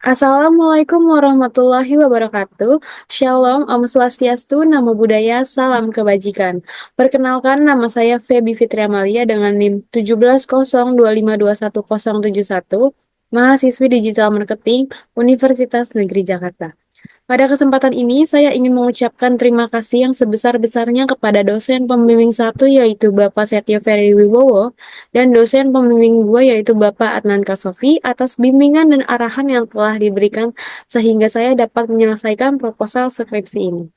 Assalamualaikum warahmatullahi wabarakatuh. Shalom, Om Swastiastu, Namo Buddhaya, Salam Kebajikan. Perkenalkan, nama saya Feby Fitri Amalia dengan NIM 1702521071, mahasiswi Digital Marketing, Universitas Negeri Jakarta. Pada kesempatan ini, saya ingin mengucapkan terima kasih yang sebesar-besarnya kepada dosen pembimbing satu yaitu Bapak Setio Ferry Wibowo dan dosen pembimbing dua yaitu Bapak Adnan Kasofi atas bimbingan dan arahan yang telah diberikan sehingga saya dapat menyelesaikan proposal skripsi ini.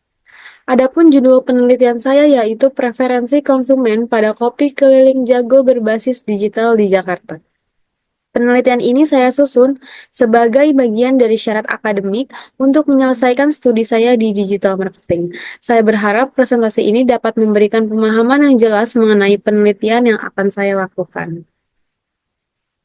Adapun judul penelitian saya yaitu preferensi konsumen pada kopi keliling jago berbasis digital di Jakarta. Penelitian ini saya susun sebagai bagian dari syarat akademik untuk menyelesaikan studi saya di digital marketing. Saya berharap presentasi ini dapat memberikan pemahaman yang jelas mengenai penelitian yang akan saya lakukan.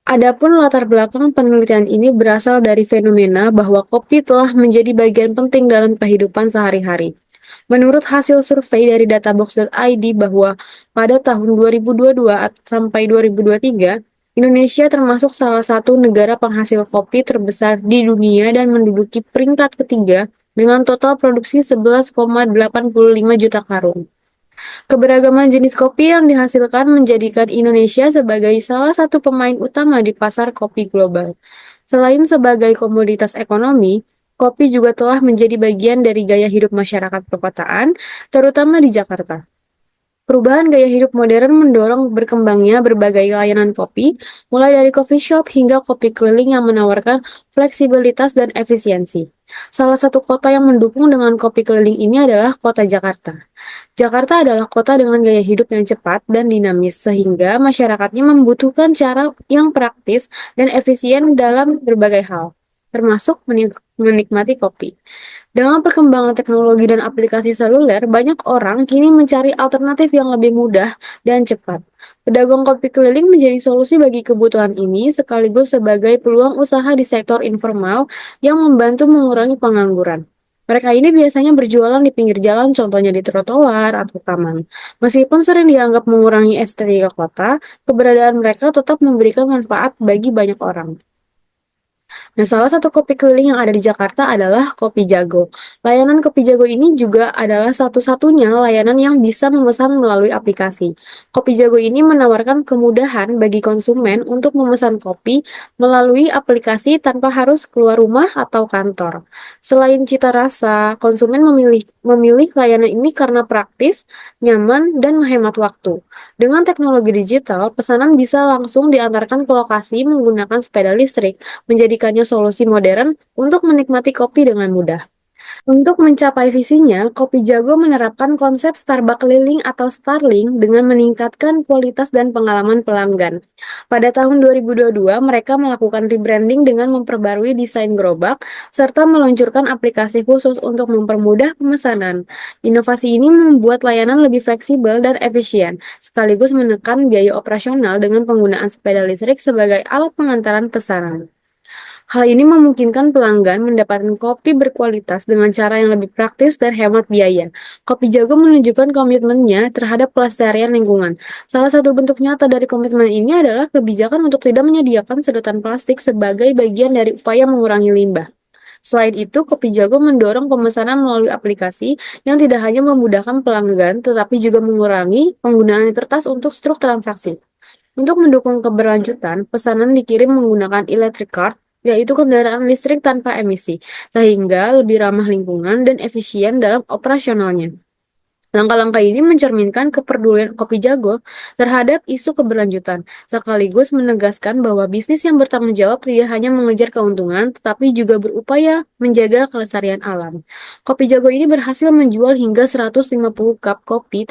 Adapun latar belakang penelitian ini berasal dari fenomena bahwa kopi telah menjadi bagian penting dalam kehidupan sehari-hari. Menurut hasil survei dari databox.id bahwa pada tahun 2022 sampai 2023, Indonesia termasuk salah satu negara penghasil kopi terbesar di dunia dan menduduki peringkat ketiga dengan total produksi 11,85 juta karung. Keberagaman jenis kopi yang dihasilkan menjadikan Indonesia sebagai salah satu pemain utama di pasar kopi global. Selain sebagai komoditas ekonomi, kopi juga telah menjadi bagian dari gaya hidup masyarakat perkotaan, terutama di Jakarta. Perubahan gaya hidup modern mendorong berkembangnya berbagai layanan kopi, mulai dari coffee shop hingga kopi keliling yang menawarkan fleksibilitas dan efisiensi. Salah satu kota yang mendukung dengan kopi keliling ini adalah kota Jakarta. Jakarta adalah kota dengan gaya hidup yang cepat dan dinamis, sehingga masyarakatnya membutuhkan cara yang praktis dan efisien dalam berbagai hal, termasuk menikmati kopi. Dengan perkembangan teknologi dan aplikasi seluler, banyak orang kini mencari alternatif yang lebih mudah dan cepat. Pedagang kopi keliling menjadi solusi bagi kebutuhan ini, sekaligus sebagai peluang usaha di sektor informal yang membantu mengurangi pengangguran. Mereka ini biasanya berjualan di pinggir jalan, contohnya di trotoar atau taman. Meskipun sering dianggap mengurangi estetika kota, keberadaan mereka tetap memberikan manfaat bagi banyak orang. Nah, salah satu kopi keliling yang ada di Jakarta adalah Kopi Jago. Layanan Kopi Jago ini juga adalah satu-satunya layanan yang bisa memesan melalui aplikasi. Kopi Jago ini menawarkan kemudahan bagi konsumen untuk memesan kopi melalui aplikasi tanpa harus keluar rumah atau kantor. Selain cita rasa, konsumen memilih layanan ini karena praktis, nyaman, dan menghemat waktu. Dengan teknologi digital, pesanan bisa langsung diantarkan ke lokasi menggunakan sepeda listrik, menjadikannya solusi modern untuk menikmati kopi dengan mudah. Untuk mencapai visinya, Kopi Jago menerapkan konsep Starbucks keliling atau Starling dengan meningkatkan kualitas dan pengalaman pelanggan. Pada tahun 2022, mereka melakukan rebranding dengan memperbarui desain gerobak serta meluncurkan aplikasi khusus untuk mempermudah pemesanan. Inovasi ini membuat layanan lebih fleksibel dan efisien, sekaligus menekan biaya operasional dengan penggunaan sepeda listrik sebagai alat pengantaran pesanan. Hal ini memungkinkan pelanggan mendapatkan kopi berkualitas dengan cara yang lebih praktis dan hemat biaya. Kopi Jago menunjukkan komitmennya terhadap pelestarian lingkungan. Salah satu bentuk nyata dari komitmen ini adalah kebijakan untuk tidak menyediakan sedotan plastik sebagai bagian dari upaya mengurangi limbah. Selain itu, Kopi Jago mendorong pemesanan melalui aplikasi yang tidak hanya memudahkan pelanggan, tetapi juga mengurangi penggunaan kertas untuk struk transaksi. Untuk mendukung keberlanjutan, pesanan dikirim menggunakan electric card, yaitu kendaraan listrik tanpa emisi, sehingga lebih ramah lingkungan dan efisien dalam operasionalnya. Langkah-langkah ini mencerminkan kepedulian Kopi Jago terhadap isu keberlanjutan, sekaligus menegaskan bahwa bisnis yang bertanggung jawab tidak hanya mengejar keuntungan, tetapi juga berupaya menjaga kelestarian alam. Kopi Jago ini berhasil menjual hingga 150 cup kopi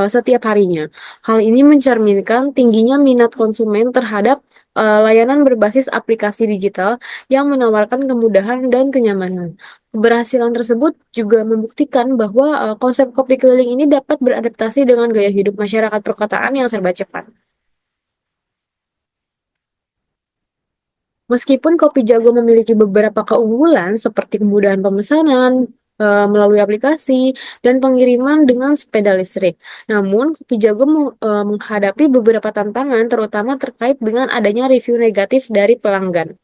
setiap harinya. Hal ini mencerminkan tingginya minat konsumen terhadap layanan berbasis aplikasi digital yang menawarkan kemudahan dan kenyamanan. Keberhasilan tersebut juga membuktikan bahwa konsep kopi keliling ini dapat beradaptasi dengan gaya hidup masyarakat perkotaan yang serba cepat. Meskipun Kopi Jago memiliki beberapa keunggulan seperti kemudahan pemesanan melalui aplikasi dan pengiriman dengan sepeda listrik, namun Kopi Jago menghadapi beberapa tantangan terutama terkait dengan adanya review negatif dari pelanggan.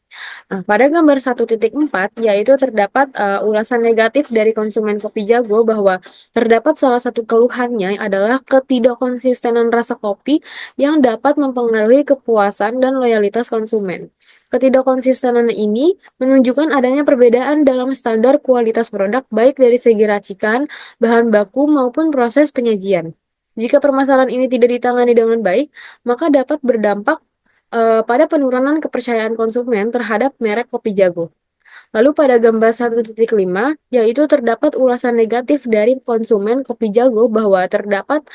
Nah, pada gambar 1.4, yaitu terdapat ulasan negatif dari konsumen kopi Jago bahwa terdapat salah satu keluhannya adalah ketidakkonsistenan rasa kopi yang dapat mempengaruhi kepuasan dan loyalitas konsumen. Ketidakkonsistenan ini menunjukkan adanya perbedaan dalam standar kualitas produk baik dari segi racikan, bahan baku maupun proses penyajian. Jika permasalahan ini tidak ditangani dengan baik, maka dapat berdampak pada penurunan kepercayaan konsumen terhadap merek kopi Jago. Lalu pada gambar 1.5, yaitu terdapat ulasan negatif dari konsumen kopi Jago bahwa terdapat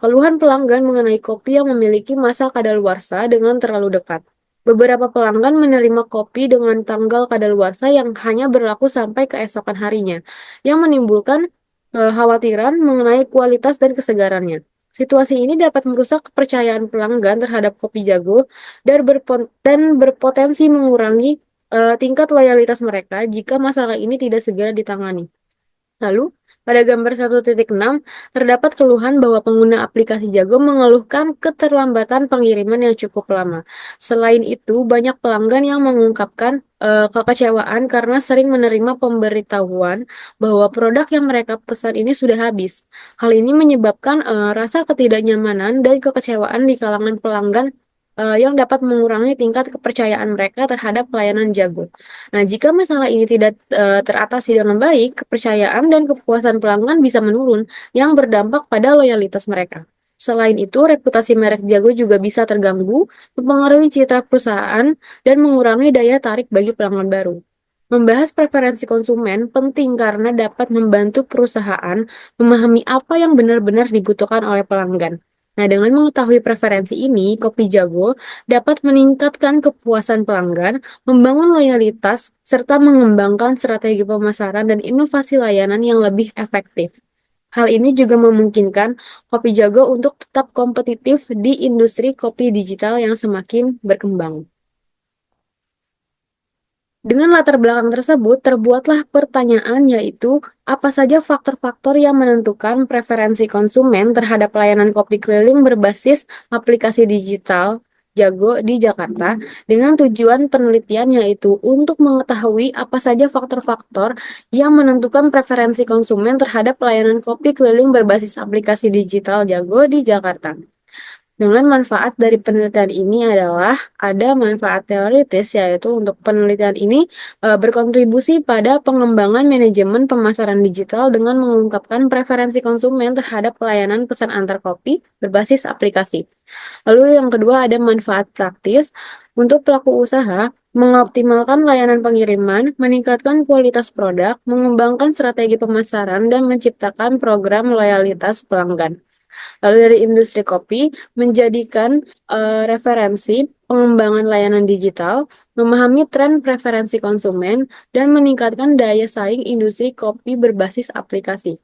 keluhan pelanggan mengenai kopi yang memiliki masa kadaluarsa dengan terlalu dekat. Beberapa pelanggan menerima kopi dengan tanggal kadaluarsa yang hanya berlaku sampai keesokan harinya, yang menimbulkan khawatiran mengenai kualitas dan kesegarannya. Situasi ini dapat merusak kepercayaan pelanggan terhadap kopi Jago dan berpotensi mengurangi tingkat loyalitas mereka jika masalah ini tidak segera ditangani. Lalu, pada gambar 1.6, terdapat keluhan bahwa pengguna aplikasi Jago mengeluhkan keterlambatan pengiriman yang cukup lama. Selain itu, banyak pelanggan yang mengungkapkan kekecewaan karena sering menerima pemberitahuan bahwa produk yang mereka pesan ini sudah habis. Hal ini menyebabkan rasa ketidaknyamanan dan kekecewaan di kalangan pelanggan yang dapat mengurangi tingkat kepercayaan mereka terhadap pelayanan Jago. Nah, jika masalah ini tidak teratasi dengan baik, kepercayaan dan kepuasan pelanggan bisa menurun, yang berdampak pada loyalitas mereka. Selain itu, reputasi merek Jago juga bisa terganggu, mempengaruhi citra perusahaan, dan mengurangi daya tarik bagi pelanggan baru. Membahas preferensi konsumen penting karena dapat membantu perusahaan memahami apa yang benar-benar dibutuhkan oleh pelanggan. Nah, dengan mengetahui preferensi ini, Kopi Jago dapat meningkatkan kepuasan pelanggan, membangun loyalitas, serta mengembangkan strategi pemasaran dan inovasi layanan yang lebih efektif. Hal ini juga memungkinkan Kopi Jago untuk tetap kompetitif di industri kopi digital yang semakin berkembang. Dengan latar belakang tersebut, terbuatlah pertanyaan yaitu, apa saja faktor-faktor yang menentukan preferensi konsumen terhadap layanan kopi keliling berbasis aplikasi digital Jago di Jakarta, dengan tujuan penelitian yaitu untuk mengetahui apa saja faktor-faktor yang menentukan preferensi konsumen terhadap layanan kopi keliling berbasis aplikasi digital Jago di Jakarta. Dengan manfaat dari penelitian ini adalah ada manfaat teoritis, yaitu untuk penelitian ini berkontribusi pada pengembangan manajemen pemasaran digital dengan mengungkapkan preferensi konsumen terhadap pelayanan pesan antar kopi berbasis aplikasi. Lalu yang kedua ada manfaat praktis untuk pelaku usaha mengoptimalkan layanan pengiriman, meningkatkan kualitas produk, mengembangkan strategi pemasaran, dan menciptakan program loyalitas pelanggan. Lalu dari industri kopi, menjadikan referensi pengembangan layanan digital, memahami tren preferensi konsumen, dan meningkatkan daya saing industri kopi berbasis aplikasi.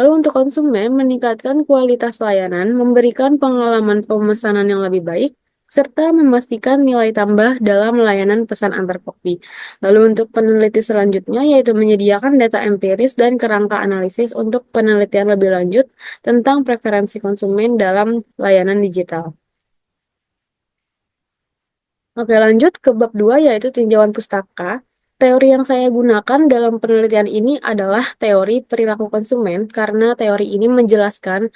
Lalu untuk konsumen, meningkatkan kualitas layanan, memberikan pengalaman pemesanan yang lebih baik, serta memastikan nilai tambah dalam layanan pesan antar kopi. Lalu untuk peneliti selanjutnya, yaitu menyediakan data empiris dan kerangka analisis untuk penelitian lebih lanjut tentang preferensi konsumen dalam layanan digital. Oke, lanjut ke bab 2 yaitu tinjauan pustaka. Teori yang saya gunakan dalam penelitian ini adalah teori perilaku konsumen karena teori ini menjelaskan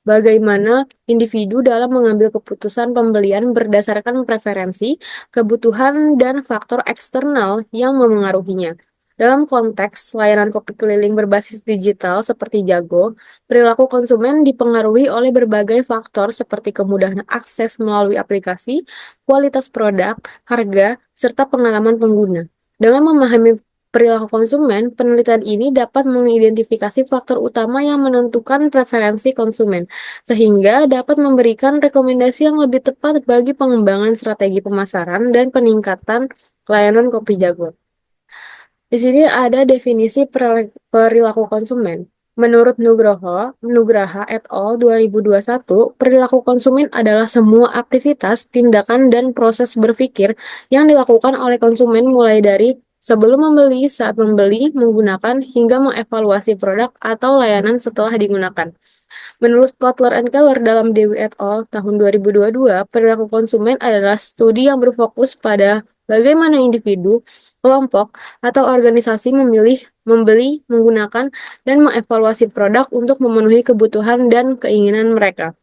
bagaimana individu dalam mengambil keputusan pembelian berdasarkan preferensi, kebutuhan, dan faktor eksternal yang memengaruhinya. Dalam konteks layanan kopi keliling berbasis digital seperti Jago, perilaku konsumen dipengaruhi oleh berbagai faktor seperti kemudahan akses melalui aplikasi, kualitas produk, harga, serta pengalaman pengguna. Dengan memahami perilaku konsumen, penelitian ini dapat mengidentifikasi faktor utama yang menentukan preferensi konsumen, sehingga dapat memberikan rekomendasi yang lebih tepat bagi pengembangan strategi pemasaran dan peningkatan layanan kopi Jago. Di sini ada definisi perilaku konsumen. Menurut Nugraha et al. 2021, perilaku konsumen adalah semua aktivitas, tindakan, dan proses berpikir yang dilakukan oleh konsumen mulai dari sebelum membeli, saat membeli, menggunakan, hingga mengevaluasi produk atau layanan setelah digunakan. Menurut Kotler and Keller dalam Dewey et al. Tahun 2022, perilaku konsumen adalah studi yang berfokus pada bagaimana individu, kelompok, atau organisasi memilih, membeli, menggunakan, dan mengevaluasi produk untuk memenuhi kebutuhan dan keinginan mereka.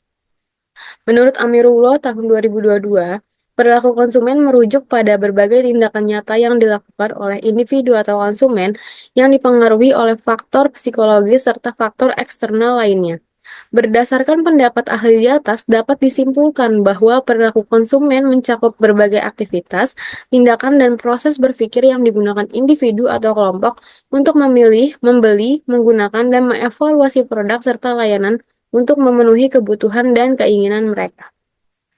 Menurut Amirullah tahun 2022, perilaku konsumen merujuk pada berbagai tindakan nyata yang dilakukan oleh individu atau konsumen yang dipengaruhi oleh faktor psikologis serta faktor eksternal lainnya. Berdasarkan pendapat ahli di atas, dapat disimpulkan bahwa perilaku konsumen mencakup berbagai aktivitas, tindakan, dan proses berpikir yang digunakan individu atau kelompok untuk memilih, membeli, menggunakan, dan mengevaluasi produk serta layanan untuk memenuhi kebutuhan dan keinginan mereka.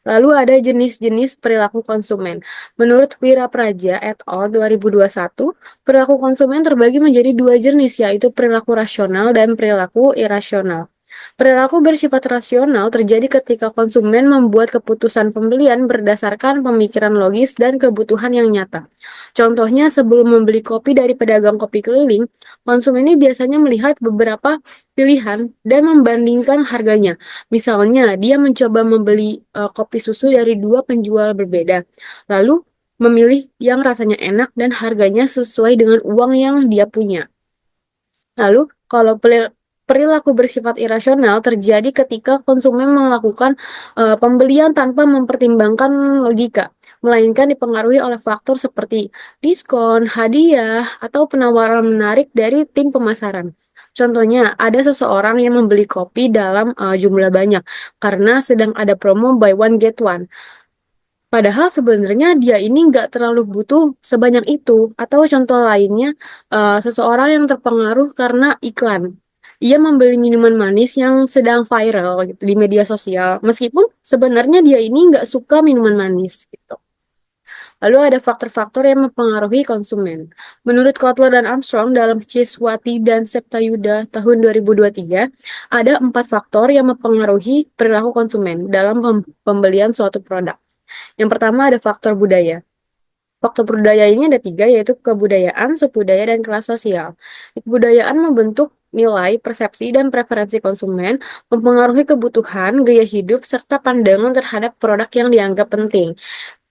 Lalu ada jenis-jenis perilaku konsumen. Menurut Wira Praja et al. 2021, perilaku konsumen terbagi menjadi dua jenis, yaitu perilaku rasional dan perilaku irasional. Perilaku bersifat rasional terjadi ketika konsumen membuat keputusan pembelian berdasarkan pemikiran logis dan kebutuhan yang nyata. Contohnya, sebelum membeli kopi dari pedagang kopi keliling, konsumen ini biasanya melihat beberapa pilihan dan membandingkan harganya. Misalnya, dia mencoba membeli kopi susu dari dua penjual berbeda, lalu memilih yang rasanya enak dan harganya sesuai dengan uang yang dia punya. Lalu, kalau perilaku bersifat irasional terjadi ketika konsumen melakukan pembelian tanpa mempertimbangkan logika, melainkan dipengaruhi oleh faktor seperti diskon, hadiah, atau penawaran menarik dari tim pemasaran. Contohnya, ada seseorang yang membeli kopi dalam jumlah banyak karena sedang ada promo buy one get one. Padahal sebenarnya dia ini nggak terlalu butuh sebanyak itu. Atau contoh lainnya, seseorang yang terpengaruh karena iklan. Ia membeli minuman manis yang sedang viral gitu di media sosial, meskipun sebenarnya dia ini nggak suka minuman manis gitu. Lalu ada faktor-faktor yang mempengaruhi konsumen. Menurut Kotler dan Armstrong dalam Ciswati dan Septayuda tahun 2023, ada 4 faktor yang mempengaruhi perilaku konsumen dalam pembelian suatu produk. Yang pertama ada faktor budaya. Faktor budaya ini ada 3, yaitu kebudayaan, subbudaya, dan kelas sosial. Kebudayaan membentuk nilai, persepsi, dan preferensi konsumen, mempengaruhi kebutuhan, gaya hidup, serta pandangan terhadap produk yang dianggap penting.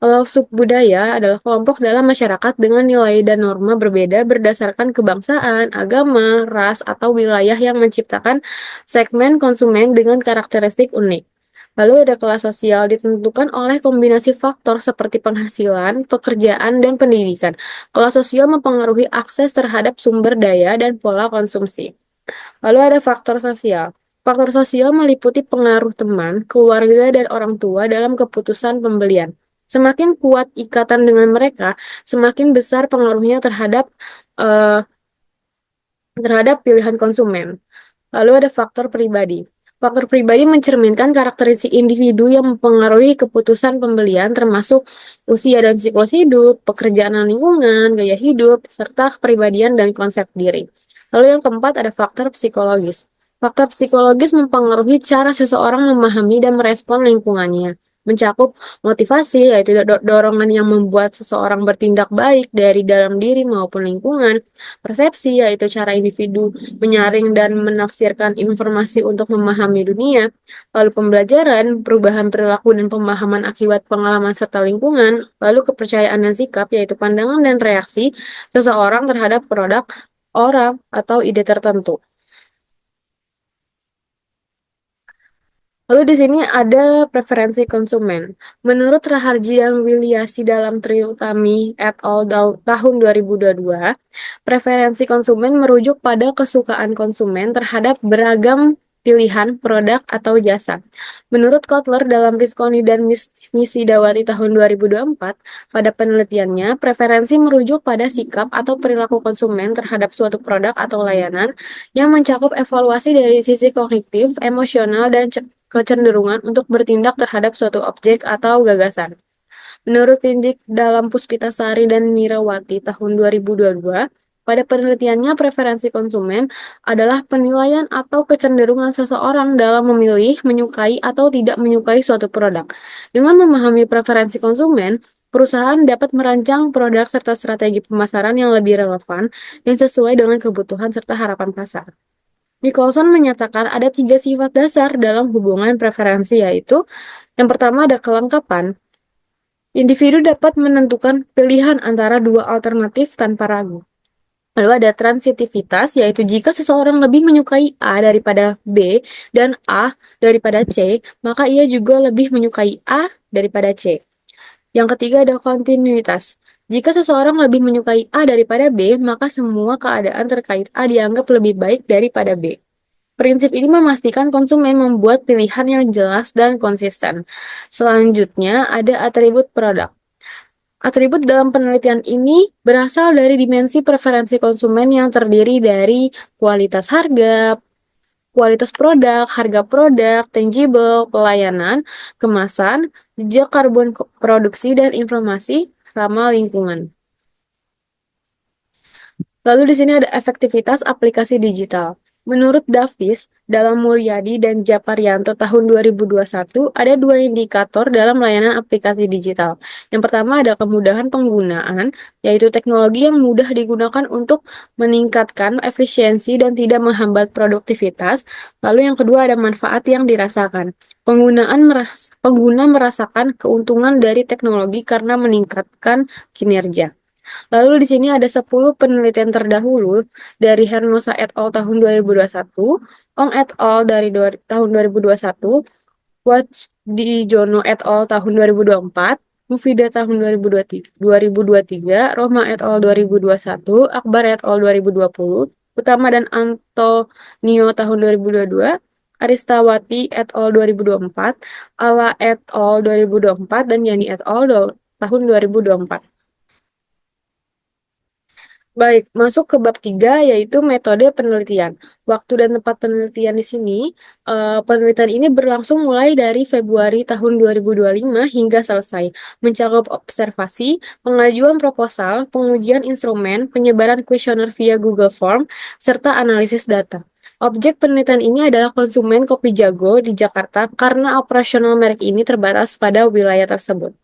Kalau subbudaya adalah kelompok dalam masyarakat dengan nilai dan norma berbeda berdasarkan kebangsaan, agama, ras, atau wilayah yang menciptakan segmen konsumen dengan karakteristik unik. Lalu ada kelas sosial ditentukan oleh kombinasi faktor seperti penghasilan, pekerjaan, dan pendidikan. Kelas sosial mempengaruhi akses terhadap sumber daya dan pola konsumsi. Lalu ada faktor sosial. Faktor sosial meliputi pengaruh teman, keluarga, dan orang tua dalam keputusan pembelian. Semakin kuat ikatan dengan mereka, semakin besar pengaruhnya eh, terhadap pilihan konsumen. Lalu ada faktor pribadi. Faktor pribadi mencerminkan karakteristik individu yang mempengaruhi keputusan pembelian termasuk usia dan siklus hidup, pekerjaan dan lingkungan, gaya hidup, serta kepribadian dan konsep diri. Lalu yang keempat ada faktor psikologis. Faktor psikologis mempengaruhi cara seseorang memahami dan merespon lingkungannya. Mencakup motivasi, yaitu dorongan yang membuat seseorang bertindak baik dari dalam diri maupun lingkungan. Persepsi, yaitu cara individu menyaring dan menafsirkan informasi untuk memahami dunia. Lalu pembelajaran, perubahan perilaku dan pemahaman akibat pengalaman serta lingkungan. Lalu kepercayaan dan sikap, yaitu pandangan dan reaksi seseorang terhadap produk, orang, atau ide tertentu. Lalu di sini ada preferensi konsumen. Menurut Raharji dan Wilyasi dalam Triutami et al. Tahun 2022, preferensi konsumen merujuk pada kesukaan konsumen terhadap beragam pilihan produk atau jasa. Menurut Kotler dalam Risconi dan Misi Dawati tahun 2024, pada penelitiannya, preferensi merujuk pada sikap atau perilaku konsumen terhadap suatu produk atau layanan yang mencakup evaluasi dari sisi kognitif, emosional, dan kecenderungan untuk bertindak terhadap suatu objek atau gagasan. Menurut Pindik dalam Puspitasari dan Nirawati tahun 2022, pada penelitiannya preferensi konsumen adalah penilaian atau kecenderungan seseorang dalam memilih, menyukai, atau tidak menyukai suatu produk. Dengan memahami preferensi konsumen, perusahaan dapat merancang produk serta strategi pemasaran yang lebih relevan dan sesuai dengan kebutuhan serta harapan pasar. Nicholson menyatakan ada 3 sifat dasar dalam hubungan preferensi, yaitu yang pertama ada kelengkapan. Individu dapat menentukan pilihan antara dua alternatif tanpa ragu. Lalu ada transitivitas, yaitu jika seseorang lebih menyukai A daripada B dan A daripada C, maka ia juga lebih menyukai A daripada C. Yang ketiga ada kontinuitas. Jika seseorang lebih menyukai A daripada B, maka semua keadaan terkait A dianggap lebih baik daripada B. Prinsip ini memastikan konsumen membuat pilihan yang jelas dan konsisten. Selanjutnya ada atribut produk. Atribut dalam penelitian ini berasal dari dimensi preferensi konsumen yang terdiri dari kualitas harga, kualitas produk, harga produk, tangible, pelayanan, kemasan, jejak karbon produksi, dan informasi ramah lingkungan. Lalu di sini ada efektivitas aplikasi digital. Menurut Davis, dalam Mulyadi dan Japaryanto tahun 2021, ada dua indikator dalam layanan aplikasi digital. Yang pertama ada kemudahan penggunaan, yaitu teknologi yang mudah digunakan untuk meningkatkan efisiensi dan tidak menghambat produktivitas. Lalu yang kedua ada manfaat yang dirasakan. Pengguna merasakan keuntungan dari teknologi karena meningkatkan kinerja. Lalu di sini ada 10 penelitian terdahulu dari Hernosa et al. Tahun 2021, Ong et al. Dari tahun 2021, Watch di Jono et al. Tahun 2024, Mufida tahun 2023, Roma et al. 2021, Akbar et al. 2020, Utama dan Antonio tahun 2022, Aristawati et al. 2024, Ala et al. 2024, dan Yani et al. Tahun 2024. Baik, masuk ke bab 3 yaitu metode penelitian. Waktu dan tempat penelitian di sini, penelitian ini berlangsung mulai dari Februari tahun 2025 hingga selesai, mencakup observasi, pengajuan proposal, pengujian instrumen, penyebaran kuesioner via Google Form, serta analisis data. Objek penelitian ini adalah konsumen kopi jago di Jakarta karena operasional merek ini terbatas pada wilayah tersebut.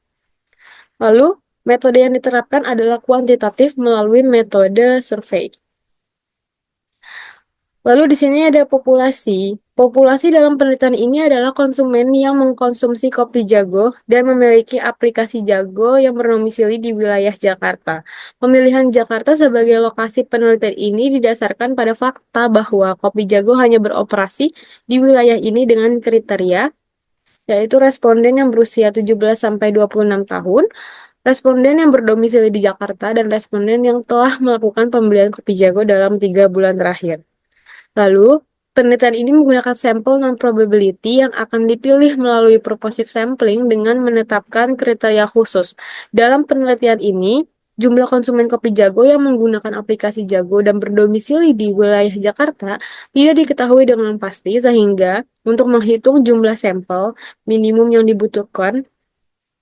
Lalu, metode yang diterapkan adalah kuantitatif melalui metode survei. Lalu di sini ada populasi. Populasi dalam penelitian ini adalah konsumen yang mengkonsumsi kopi jago dan memiliki aplikasi jago yang berdomisili di wilayah Jakarta. Pemilihan Jakarta sebagai lokasi penelitian ini didasarkan pada fakta bahwa kopi jago hanya beroperasi di wilayah ini dengan kriteria yaitu responden yang berusia 17-26 tahun, responden yang berdomisili di Jakarta, dan responden yang telah melakukan pembelian kopi jago dalam 3 bulan terakhir. Lalu, penelitian ini menggunakan sampel non-probability yang akan dipilih melalui purposive sampling dengan menetapkan kriteria khusus. Dalam penelitian ini, jumlah konsumen kopi jago yang menggunakan aplikasi jago dan berdomisili di wilayah Jakarta tidak diketahui dengan pasti, sehingga untuk menghitung jumlah sampel minimum yang dibutuhkan,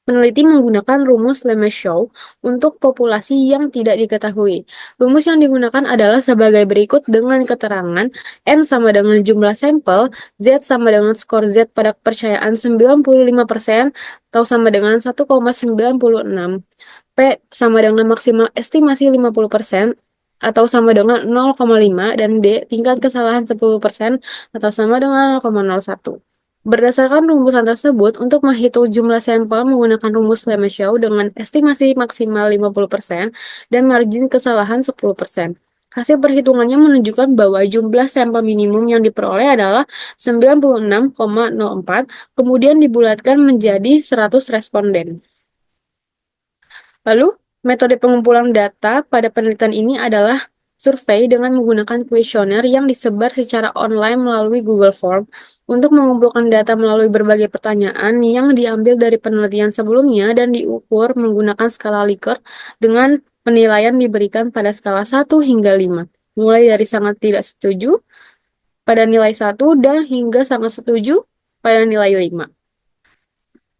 peneliti menggunakan rumus Lemeshow untuk populasi yang tidak diketahui. Rumus yang digunakan adalah sebagai berikut dengan keterangan N sama dengan jumlah sampel, Z sama dengan skor Z pada kepercayaan 95% atau sama dengan 1,96, P sama dengan maksimal estimasi 50% atau sama dengan 0,5, dan D tingkat kesalahan 10% atau sama dengan 0,01. Berdasarkan rumusan tersebut, untuk menghitung jumlah sampel menggunakan rumus Lemeshow dengan estimasi maksimal 50% dan margin kesalahan 10%. Hasil perhitungannya menunjukkan bahwa jumlah sampel minimum yang diperoleh adalah 96,04, kemudian dibulatkan menjadi 100 responden. Lalu, metode pengumpulan data pada penelitian ini adalah survei dengan menggunakan kuesioner yang disebar secara online melalui Google Form untuk mengumpulkan data melalui berbagai pertanyaan yang diambil dari penelitian sebelumnya dan diukur menggunakan skala Likert dengan penilaian diberikan pada skala 1 hingga 5, mulai dari sangat tidak setuju pada nilai 1 dan hingga sangat setuju pada nilai 5.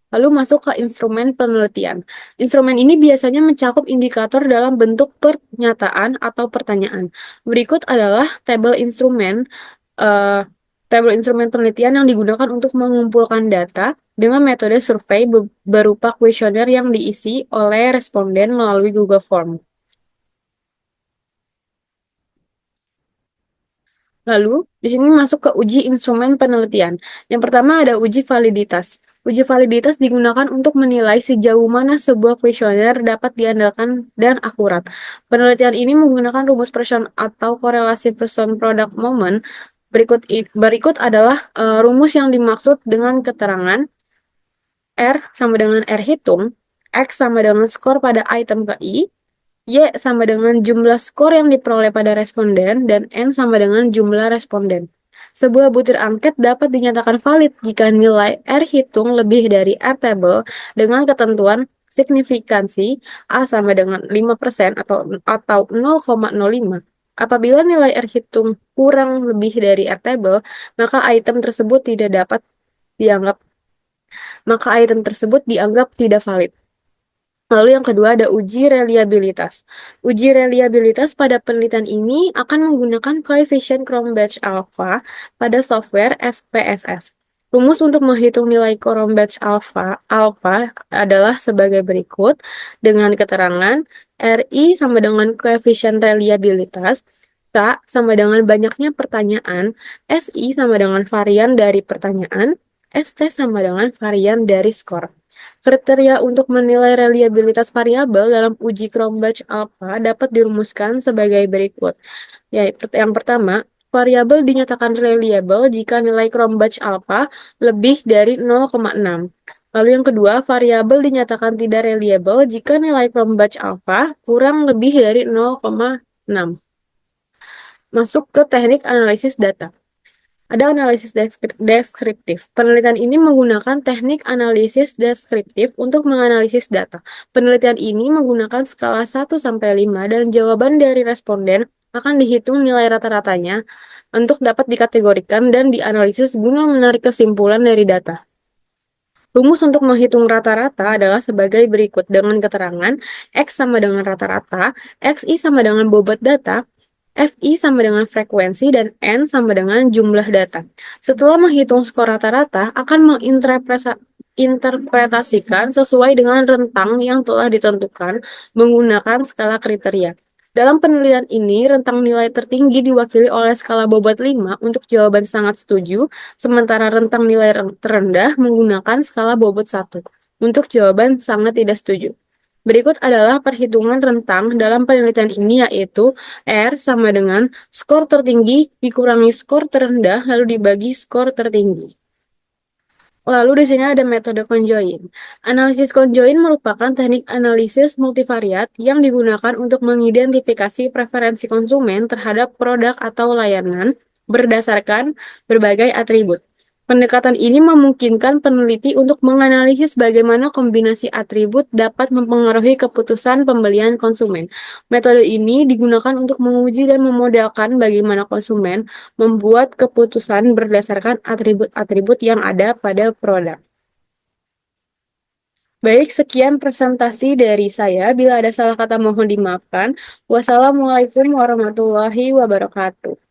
Lalu masuk ke instrumen penelitian. Instrumen ini biasanya mencakup indikator dalam bentuk pernyataan atau pertanyaan. Berikut adalah tabel instrumen penelitian yang digunakan untuk mengumpulkan data dengan metode survei berupa kuesioner yang diisi oleh responden melalui Google Form. Lalu, di sini masuk ke uji instrumen penelitian. Yang pertama ada uji validitas. Uji validitas digunakan untuk menilai sejauh mana sebuah kuesioner dapat diandalkan dan akurat. Penelitian ini menggunakan rumus person atau korelasi person product moment. Berikut adalah rumus yang dimaksud dengan keterangan R sama dengan R hitung, X sama dengan skor pada item KI, Y sama dengan jumlah skor yang diperoleh pada responden, dan N sama dengan jumlah responden. Sebuah butir angket dapat dinyatakan valid jika nilai R hitung lebih dari R table dengan ketentuan signifikansi A sama dengan 5% atau 0,05. Apabila nilai R hitung kurang lebih dari R table, maka item tersebut tidak dapat dianggap maka item tersebut dianggap tidak valid. Lalu yang kedua ada uji reliabilitas. Uji reliabilitas pada penelitian ini akan menggunakan koefisien Cronbach's alpha pada software SPSS. Rumus untuk menghitung nilai Cronbach's alpha adalah sebagai berikut dengan keterangan RI sama dengan koefisien reliabilitas, K sama dengan banyaknya pertanyaan, SI sama dengan varian dari pertanyaan, ST sama dengan varian dari skor. Kriteria untuk menilai reliabilitas variabel dalam uji Cronbach alpha dapat dirumuskan sebagai berikut. Yang pertama, variabel dinyatakan reliable jika nilai Cronbach alpha lebih dari 0,6. Lalu yang kedua, variabel dinyatakan tidak reliable jika nilai Cronbach alpha kurang lebih dari 0,6. Masuk ke teknik analisis data. Ada analisis deskriptif. Penelitian ini menggunakan teknik analisis deskriptif untuk menganalisis data. Penelitian ini menggunakan skala 1-5 dan jawaban dari responden akan dihitung nilai rata-ratanya untuk dapat dikategorikan dan dianalisis guna menarik kesimpulan dari data. Rumus untuk menghitung rata-rata adalah sebagai berikut dengan keterangan X sama dengan rata-rata, XI sama dengan bobot data, FI sama dengan frekuensi, dan N sama dengan jumlah data. Setelah menghitung skor rata-rata, akan menginterpretasikan sesuai dengan rentang yang telah ditentukan menggunakan skala kriteria. Dalam penelitian ini, rentang nilai tertinggi diwakili oleh skala bobot 5 untuk jawaban sangat setuju, sementara rentang nilai terendah menggunakan skala bobot 1 untuk jawaban sangat tidak setuju. Berikut adalah perhitungan rentang dalam penelitian ini, yaitu R sama dengan skor tertinggi dikurangi skor terendah lalu dibagi skor tertinggi. Lalu di sini ada metode conjoin. Analisis conjoin merupakan teknik analisis multivariat yang digunakan untuk mengidentifikasi preferensi konsumen terhadap produk atau layanan berdasarkan berbagai atribut. Pendekatan ini memungkinkan peneliti untuk menganalisis bagaimana kombinasi atribut dapat mempengaruhi keputusan pembelian konsumen. Metode ini digunakan untuk menguji dan memodelkan bagaimana konsumen membuat keputusan berdasarkan atribut-atribut yang ada pada produk. Baik, sekian presentasi dari saya. Bila ada salah kata mohon dimaafkan. Wassalamualaikum warahmatullahi wabarakatuh.